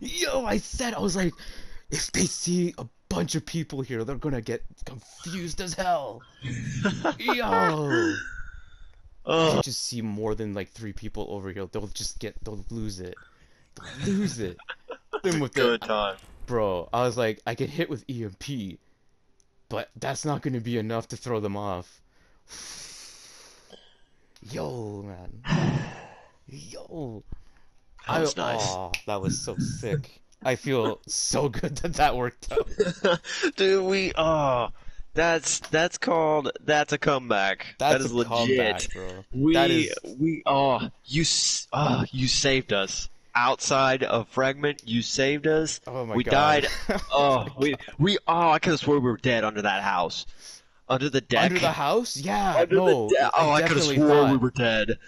Yo, I was like, if they see a bunch of people here, they're gonna get confused as hell. Yo, if they Oh, just see more than like three people over here, they'll lose it. They'll lose it. Then with the, good time. bro, I was like, I get hit with EMP, but that's not gonna be enough to throw them off. Yo, man. Yo. That was nice. That was so sick. I feel so good that that worked out. Dude, that's a comeback. That That's a is legit. comeback, bro. That We is, we you saved us. Outside of Fragment, you saved us. oh my We god. died. Oh Oh, my we god. we oh, I could have swore we were dead under that house. Under the Under the deck. house? Yeah, Under the no, deck. I Oh, I could have definitely swore we thought were dead.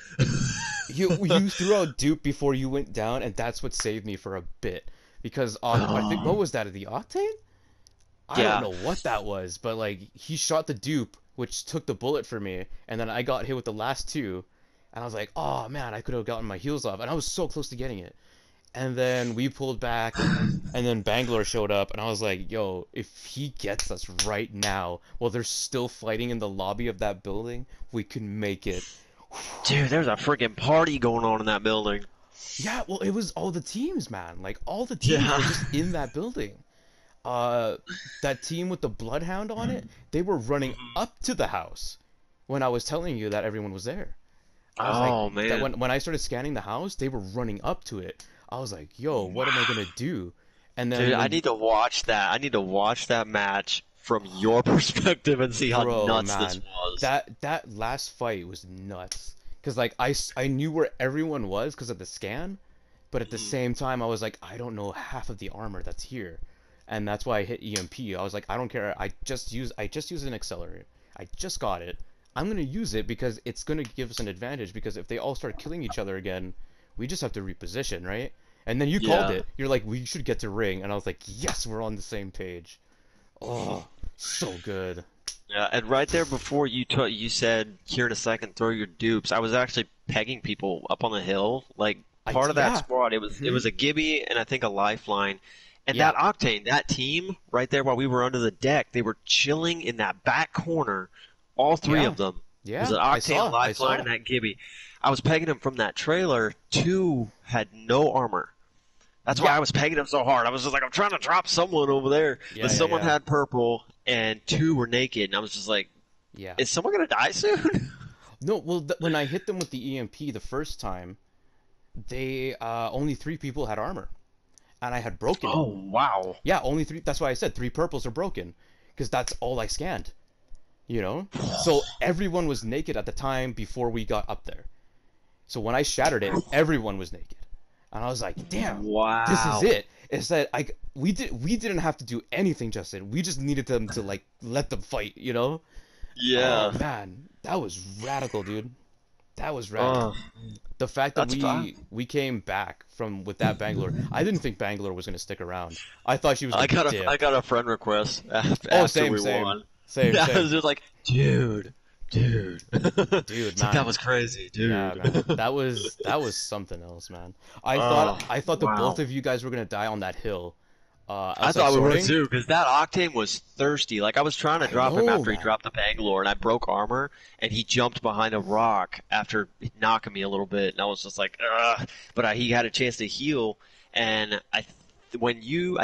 you threw out dupe before you went down, and that's what saved me for a bit. Because I think what Oh, was that? The Octane? I don't yeah. know what that was, but like he shot the dupe, which took the bullet for me, and then I got hit with the last two, and I was like, oh man, I could have gotten my heels off, and I was so close to getting it. And then we pulled back, and then Bangalore showed up, and I was like, yo, if he gets us right now, while they're still fighting in the lobby of that building, we can make it. Dude, there's a freaking party going on in that building. Yeah, well, it was all the teams, man. Like all the teams Yeah. were just in that building. Uh, that team with the bloodhound on it, they were running up to the house when I was telling you that everyone was there. I was like, Oh that man. when I started scanning the house, they were running up to it. I was like, yo, what am I gonna do? And Dude, then I when, need to watch that. I need to watch that match from your perspective and see how bro, nuts this man, was. that last fight was nuts. Cause like I knew where everyone was because of the scan, but at the Mhm. same time I was like, I don't know half of the armor that's here, and that's why I hit EMP. I was like, I don't care. I just used an accelerator. I just got it. I'm gonna use it because it's gonna give us an advantage. Because if they all start killing each other again, we just have to reposition, right? And then you called Yeah. it. You're like, we should get to ring, and I was like, yes, we're on the same page. Oh, so good. Yeah, and right there before you said here in a second throw your dupes, I was actually pegging people up on the hill. Like part of that Yeah. squad, it was Hmm. a Gibby and I think a Lifeline. And Yeah. that Octane, that team right there while we were under the deck, they were chilling in that back corner. All three Yeah. of them. It was Yeah. an I Octane, a saw. I Lifeline, saw. and that Gibby. I was pegging them from that trailer. Two had no armor. That's why Yeah. I was pegging him so hard. I was just like, I'm trying to drop someone over there. But Yeah. Yeah. someone Yeah. had purple and two were naked. And I was just like, Yeah. is someone gonna die soon? No. Well, when I hit them with the EMP the first time, they only three people had armor, and I had broken it. Oh wow. Yeah, only three. That's why I said three purples are broken, because that's all I scanned. You know. So everyone was naked at the time before we got up there. So when I shattered it, everyone was naked, and I was like, "Damn, this is Wow. it." It's that we didn't have to do anything, Justin. We just needed them to like let them fight, you know? Oh Yeah. man, that was radical, dude. That was radical. Oh, The fact that that's fine. we came back from with that Bangalore, I didn't think Bangalore was gonna stick around. I thought she was I gonna got a I dip. got a friend request Oh, after same, we same, won. same, I same, was just like, dude. dude, It's like that man. was crazy, Yeah, dude. man. That was something else, man. Oh, I thought the both wow. of you guys were gonna die on that hill. I Outside thought we would sorting. too, because that Octane was thirsty. Like I was trying to I drop him know, after he man. dropped the Bangalore, and I broke armor, and he jumped behind a rock after knocking me a little bit, and I was just like, ugh. But he had a chance to heal, and I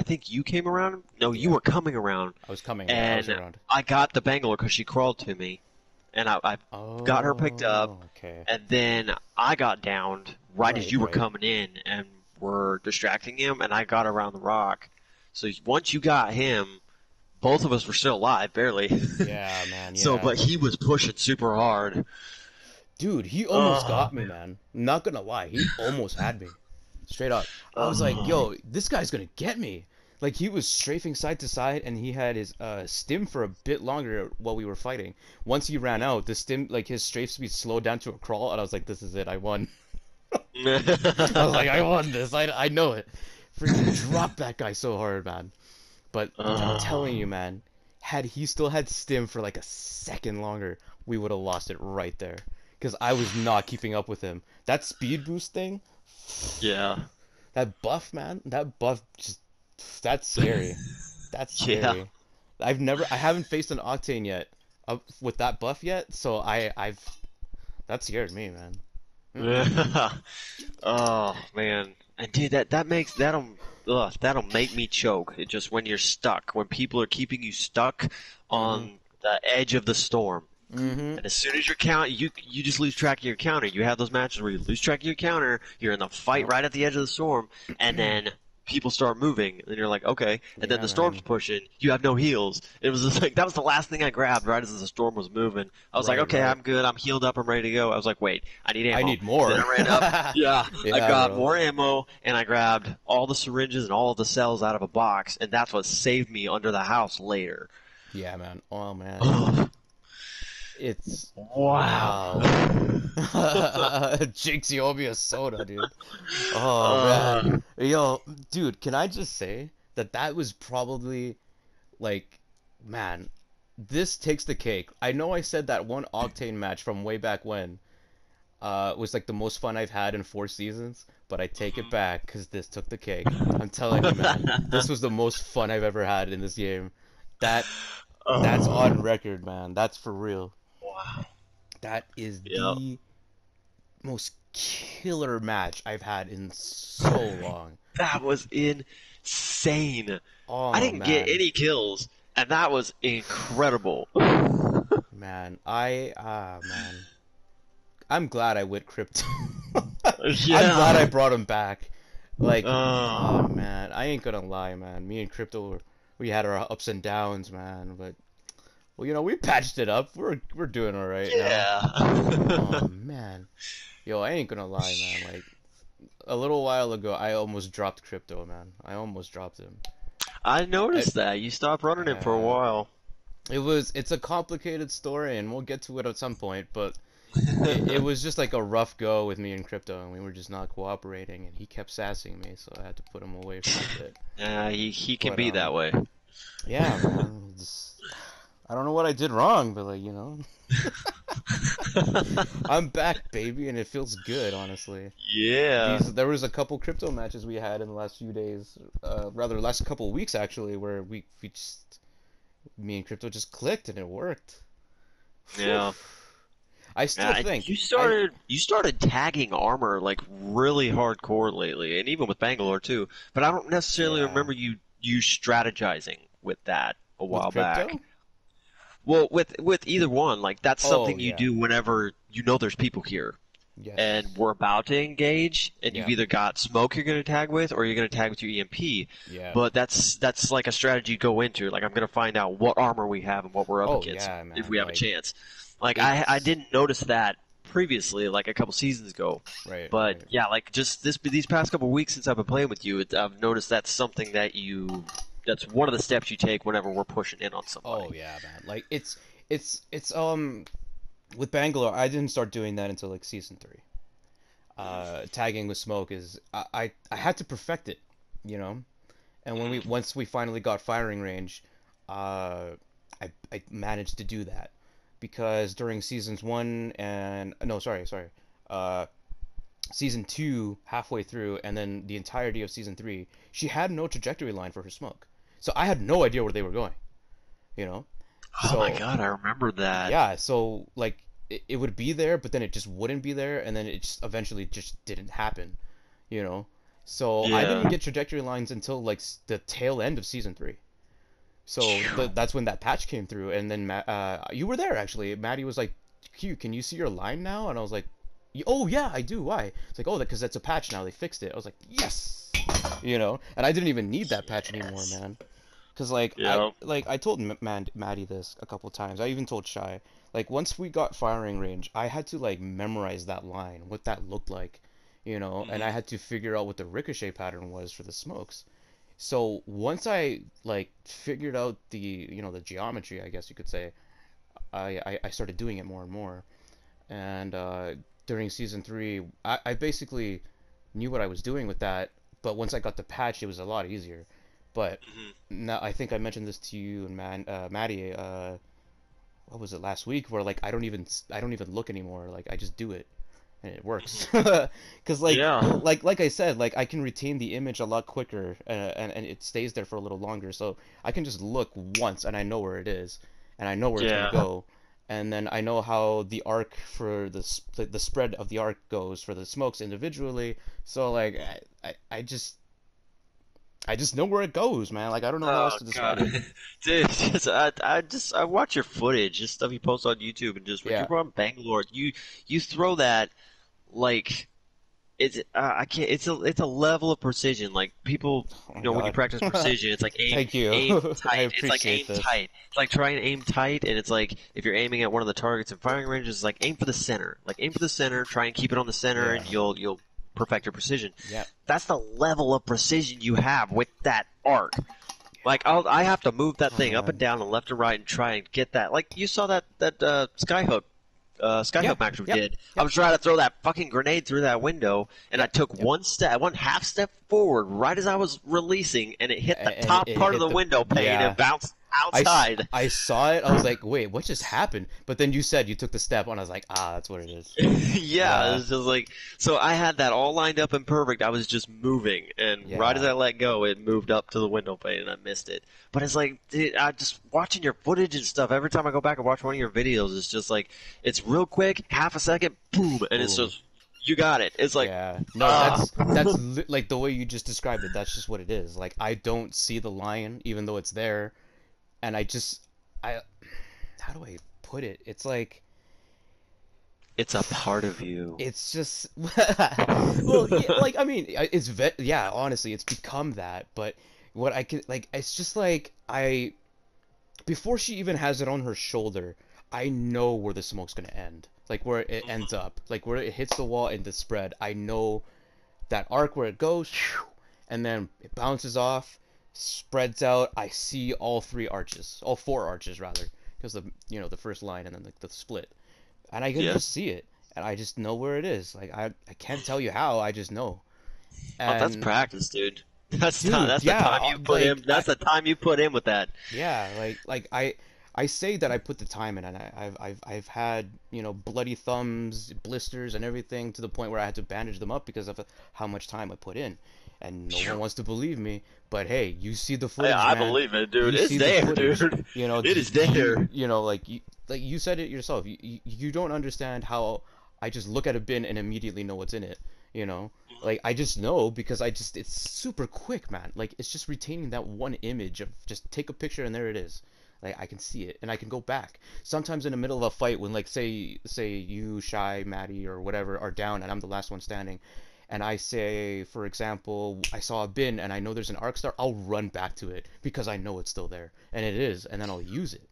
think you came around. No, you Yeah, were coming around, I was coming. Yeah, I was and around. I got the Bangalore because she crawled to me, and I got her picked up, Oh, okay. and then I got downed right as Right, you were right. coming in and were distracting him, and I got around the rock. So once you got him, both of us were still alive, barely. Yeah, man. So, Yeah. but he was pushing super hard. Dude, he almost Oh got me, man. man. Not gonna lie, he almost had me. Straight up. I was like, Oh yo, this guy's gonna get me. Like he was strafing side to side and he had his stim for a bit longer while we were fighting. Once he ran out, the stim like his strafe speed slowed down to a crawl and I was like, this is it, I won. I was like, I won this. I know it. Freaking dropped that guy so hard, man. But I'm telling you, oh man, had he still had stim for like a second longer, we would have lost it right there. Because I was not keeping up with him. That speed boost thing, yeah. that buff, man. That buff just that's scary. That's Yeah. scary. I haven't faced an Octane yet, with that buff yet. So I've that scared me, man. Mm-mm. Oh man, and dude, that'll make me choke. It just when you're stuck, when people are keeping you stuck Mhm. on the edge of the storm, Mhm. and as soon as you just lose track of your counter. You have those matches where you lose track of your counter. You're in the fight Yep. right at the edge of the storm, and then people start moving, and you're like, okay, and then Yeah, the storm's man. pushing. You have no heals. It was just like that was the last thing I grabbed right as the storm was moving. I was like, Right, okay, right. I'm good. I'm healed up. I'm ready to go. I was like, wait, I need I ammo. need Then more. I ran up. Yeah, I Yeah, got bro. more ammo, and I grabbed all the syringes and all of the cells out of a box, and that's what saved me under the house later. Yeah, man. Oh, man. It's Wow. wow. Jinx, you owe me a soda, dude. Oh man, Uh, yo, dude, can I just say that that was probably like, man, this takes the cake. I know I said that one Octane match from way back when, was like the most fun I've had in 4 seasons, but I take it back because this took the cake. I'm telling you, man, this was the most fun I've ever had in this game. That that's on oh, record, man. That's for real. wow. That is Yep. the most killer match I've had in so long. That was insane. I Oh didn't get man, any kills, and that was incredible. man, man, I'm glad I went crypto. I'm glad I Yeah. brought him back. Like, oh Uh, man, I ain't gonna lie, man. Me and crypto, we had our ups and downs, man. But well, we patched it up. We're doing all right now. Oh yeah. man, yo, I ain't gonna lie, man. Like a little while ago, I almost dropped crypto, man. I almost dropped him. I I, noticed that. You stopped running it for a uh, while. it's a complicated story, and we'll get to it at some point. But it was just like a rough go with me and crypto, and we were just not cooperating, and he kept sassing me, so I had to put him away for a bit. Yeah, he can But be that way. yeah, man, I don't know what I did wrong, but like I'm back, baby, and it feels good, honestly. Yeah. There was a couple crypto matches we had in the last few days, rather last couple weeks actually, where we just me and crypto just clicked and it worked. Whew. Yeah. I still Yeah, and think I you started tagging armor like really hardcore lately, and even with Bangalore too. But I don't necessarily yeah remember you strategizing with that a with while back. crypto. Well, with either one, like that's Oh something you yeah, do whenever you know there's people here, and yes, we're about to engage, and you've yeah, either got smoke you're going to tag with, or you're going to tag with your EMP. yeah. But that's like a strategy you go into. Like I'm going to find out what armor we have and what we're up Oh against yeah, if man. we have a Like chance. Like I it's didn't notice that previously, like a couple seasons ago. right, But right. yeah, like just these past couple weeks since I've been playing with you, I've noticed that's something that's one of the steps you take whenever we're pushing in on somebody. Oh yeah, man. Like it's with Bangalore. I didn't start doing that until like season three. Tagging with smoke is I had to perfect it, you know. And when we Mhm. once we finally got firing range, uh, I managed to do that because during seasons one and no, sorry, uh, season two halfway through, and then the entirety of season three, she had no trajectory line for her smoke, so I had no idea where they were going, you know. Oh my So God, I remember that. yeah, so like it would be there, but then it just wouldn't be there, and then it just eventually just didn't happen, you know. So I Yeah. didn't get trajectory lines until like the tail end of season three. So Phew. that's when that patch came through, and then you were there actually. Maddie was like, "Q, can you see your line now?" And I was like, "Oh yeah, I do. Why?" It's like, "Oh, because that's a patch now. They fixed it." I was like, "Yes," And I didn't even need that patch anymore, Yes. man. Cause like Yeah. I told Maddie this a couple times. I even told Shy. Like once we got firing range, I had to like memorize that line, what that looked like, and I Hmm. had to figure out what the ricochet pattern was for the smokes. So once I like figured out the geometry, I guess you could say, I started doing it more and more. And during season three, I basically knew what I was doing with that. But once I got the patch, it was a lot easier. But Hmm. now I think I mentioned this to you and Maddie. What was it last week? Where like I don't even look anymore. Like I just do it, and it works. Mhm. Because Yeah. like I said, like I can retain the image a lot quicker, and it stays there for a little longer. So I can just look once and I know where it is, and I know where it's gonna Yeah. go, and then I know how the arc for the spread of the arc goes for the smokes individually. So like I just know where it goes, man. Like I don't know how else Oh to describe God, it. dude, I watch your footage, just stuff you post on YouTube, and just when you're Yeah. on Bangalore, you throw that like I can't it's a level of precision. Like people, Oh my when you God. practice precision, it's like Thank aim you. I tight. It's like appreciate aim this. tight. It's like try and aim tight, and it's like if you're aiming at one of the targets in firing ranges, it's like aim for the center. Like aim for the center, try and keep it on the center, Yeah. and you'll perfect your precision. Yeah. That's the level of precision you have with that arc. Like I have to move that Oh thing up and man. down and left and right and try and get that. Like you saw that Yep. skyhook match we Yep. did. I Yep. was trying to throw that fucking grenade through that window, and I Yep. took Yep. one half step forward right as I was releasing, and it hit the And top it part of hit the the window pane yeah. and bounced outside. I saw it. I was like, wait, what just happened? But then you said you took the step, and I was like, ah, that's what it is. Yeah, it Yeah. was just like so. I had that all lined up and perfect. I was just moving, and right as Yeah. I let go, it moved up to the window pane, and I missed it. But it's like, dude, I just watching your footage and stuff. Every time I go back and watch one of your videos, it's just like it's real quick, half a second, boom, and it's Boom. just you got it. It's like, Yeah. No, ah, like the way you just described it. That's just what it is. Like I don't see the lion, even though it's there, and I, how do I put it? It's like it's a part of you. it's just well yeah, like I mean yeah, honestly it's become that, but what I can like it's just like I before she even has it on her shoulder, I know where the smoke's gonna end, like where it ends up, like where it hits the wall in the spread. I know that arc where it goes and then it bounces off, spreads out. I see all three arches, all four arches rather, because the first line and then the split, and I can Yeah. just see it, and I just know where it is. Like I can't tell you how. I just know. Oh, that's And practice, dude. That's time. dude, That's the yeah, time you put in. like That's the time you put in with that. yeah, I say that I put the time in, and I've had bloody thumbs, blisters, and everything to the point where I had to bandage them up because of how much time I put in, and no one Phew. wants to believe me. But hey, you see the footage, I man. believe it, dude. You It's see the there, footage. dude. It is Do you there. like you said it yourself. You don't understand how I just look at a bin and immediately know what's in it. You know, like I just know because it's super quick, man. Like it's just retaining that one image of just take a picture and there it is. Like I can see it and I can go back. Sometimes in the middle of a fight when like say you, Shy, Maddie or whatever are down and I'm the last one standing, and I say, for example, I saw a bin and I know there's an arc star, I'll run back to it because I know it's still there. And it is, and then I'll use it.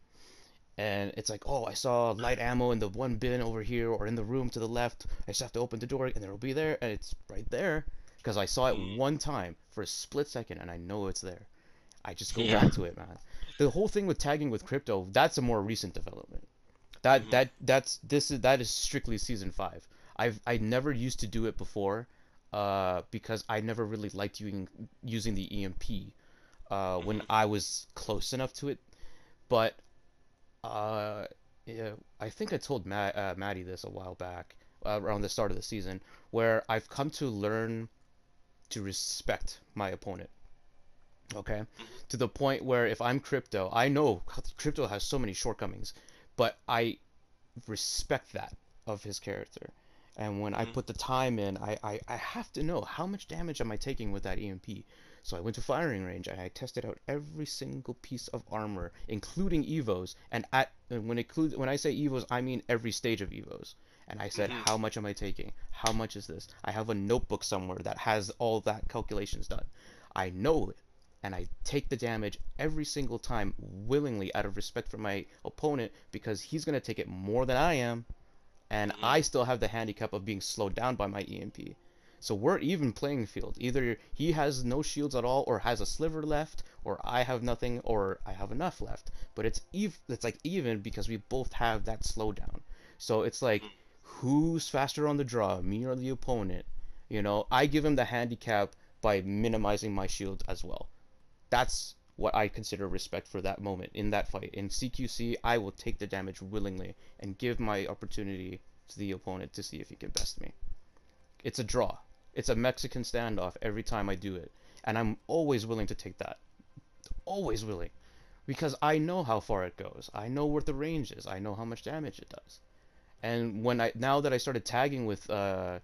And it's like, oh, I saw light ammo in the one bin over here or in the room to the left. I just have to open the door and it'll be there, and it's right there because I saw it Mm, one time for a split second and I know it's there. I just go yeah. back to it, man. The whole thing with tagging with crypto, that's a more recent development. Mhm. That is strictly season 5. I never used to do it before, because I never really liked using the EMP when Mhm. I was close enough to it. But uh, yeah, I think I told Maddie this a while back, around the start of the season, where I've come to learn to respect my opponent. Okay, to the point where if I'm crypto, I know crypto has so many shortcomings, but I respect that of his character. And when I Mhm. put the time in, I have to know how much damage am I taking with that EMP. So I went to firing range and I tested out every single piece of armor, including Evos. And when I say Evos, I mean every stage of Evos. And I said, Mhm. how much am I taking? How much is this? I have a notebook somewhere that has all that calculations done. I know it, and I take the damage every single time willingly out of respect for my opponent because he's going to take it more than I am, and Mhm. I still have the handicap of being slowed down by my EMP. So we're even playing field. Either he has no shields at all or has a sliver left, or I have nothing or I have enough left. But it's like even because we both have that slowdown. So it's like Mhm. who's faster on the draw, me or the opponent? I give him the handicap by minimizing my shields as well. That's what I consider respect for that moment in that fight. In CQC, I will take the damage willingly and give my opportunity to the opponent to see if he can best me. It's a draw. It's a Mexican standoff every time I do it. And I'm always willing to take that. Always willing. Because I know how far it goes. I know what the range is. I know how much damage it does. And now that I started tagging with the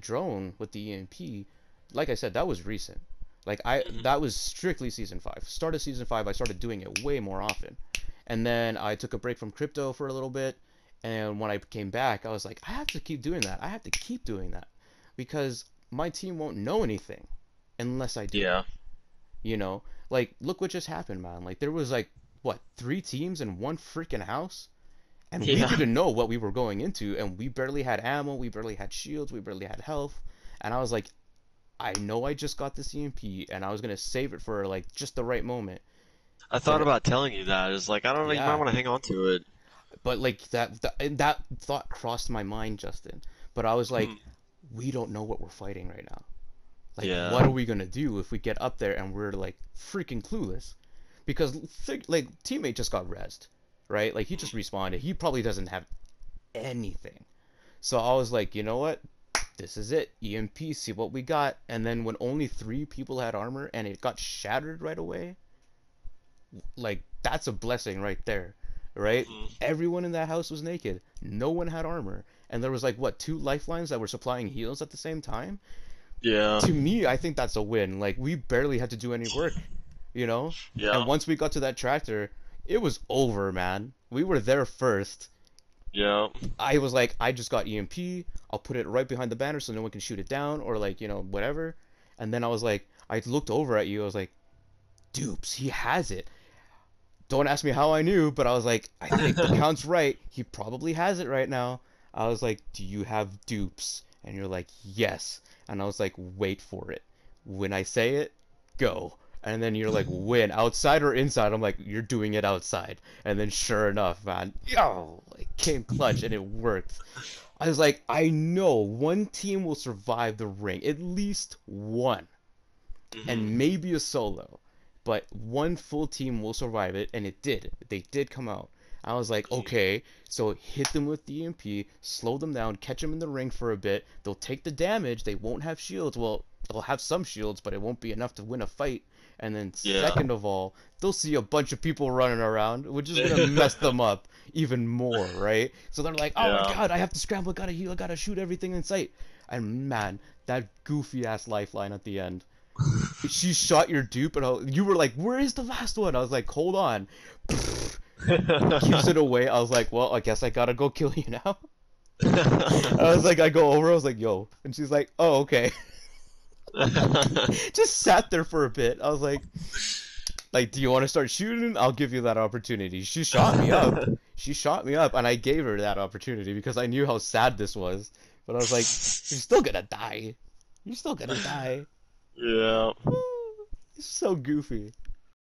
drone, with the EMP, like I said, that was recent. Like that was strictly season 5. Start of season 5, I started doing it way more often. And then I took a break from crypto for a little bit, and when I came back, I was like, I have to keep doing that. I have to keep doing that because my team won't know anything unless I do it. Yeah. You know, like look what just happened, man. Like there was like what, 3 teams in one freaking house, and we Yeah. didn't know what we were going into, and we barely had ammo, we barely had shields, we barely had health, and I was like, I know I just got this EMP, and I was gonna save it for like just the right moment, I thought but about telling you that. It's like, I don't know, you might yeah, want to hang on to it. but like that thought crossed my mind, Justin. But I was like, Mhm. we don't know what we're fighting right now. Like, Yeah. what are we gonna do if we get up there and we're like freaking clueless? Because like teammate just got rezzed, right? Like he just respawned. He probably doesn't have anything. So I was like, you know what? This is it. EMP, see what we got. And then when only 3 people had armor and it got shattered right away, like that's a blessing right there, right? Mhm. Everyone in that house was naked. No one had armor. And there was like what, 2 lifelines that were supplying heals at the same time? Yeah. To me, I think that's a win. Like we barely had to do any work, you know? And Yeah. once we got to that tractor, it was over, man. We were there first. Yeah. I was like, I just got EMP. I'll put it right behind the banner so no one can shoot it down or like, whatever. And then I was like, I looked over at you. I was like, dupes, he has it. Don't ask me how I knew, but I was like, I think the count's right. He probably has it right now. I was like, do you have dupes? And you're like, yes. And I was like, wait for it. When I say it, go. And then you're like, win, outside or inside? I'm like, you're doing it outside. And then sure enough, man, yo, it came clutch and it worked. I was like, I know one team will survive the ring, at least one, Mhm. and maybe a solo, but one full team will survive it, and it did. They did come out. I was like, Mhm. okay, so hit them with the EMP, slow them down, catch them in the ring for a bit. They'll take the damage. They won't have shields. Well, they'll have some shields, but it won't be enough to win a fight. And then Yeah. second of all, they'll see a bunch of people running around, which is gonna mess them up even more, right? So they're like, oh my Yeah. god, I have to scramble, I gotta heal, I gotta shoot everything in sight. And man, that goofy ass lifeline at the end, she shot your dupe, and you were like, "Where is the last one?" I was like, "Hold on." Gives it away. I was like, "Well, I guess I gotta go kill you now." I was like, I go over. I was like, "Yo," and she's like, "Oh, okay." Just sat there for a bit. I was like, "Do you want to start shooting? I'll give you that opportunity." She shot me up. She shot me up, and I gave her that opportunity because I knew how sad this was. But I was like, "You're still gonna die. You're still gonna die." Yeah. It's so goofy.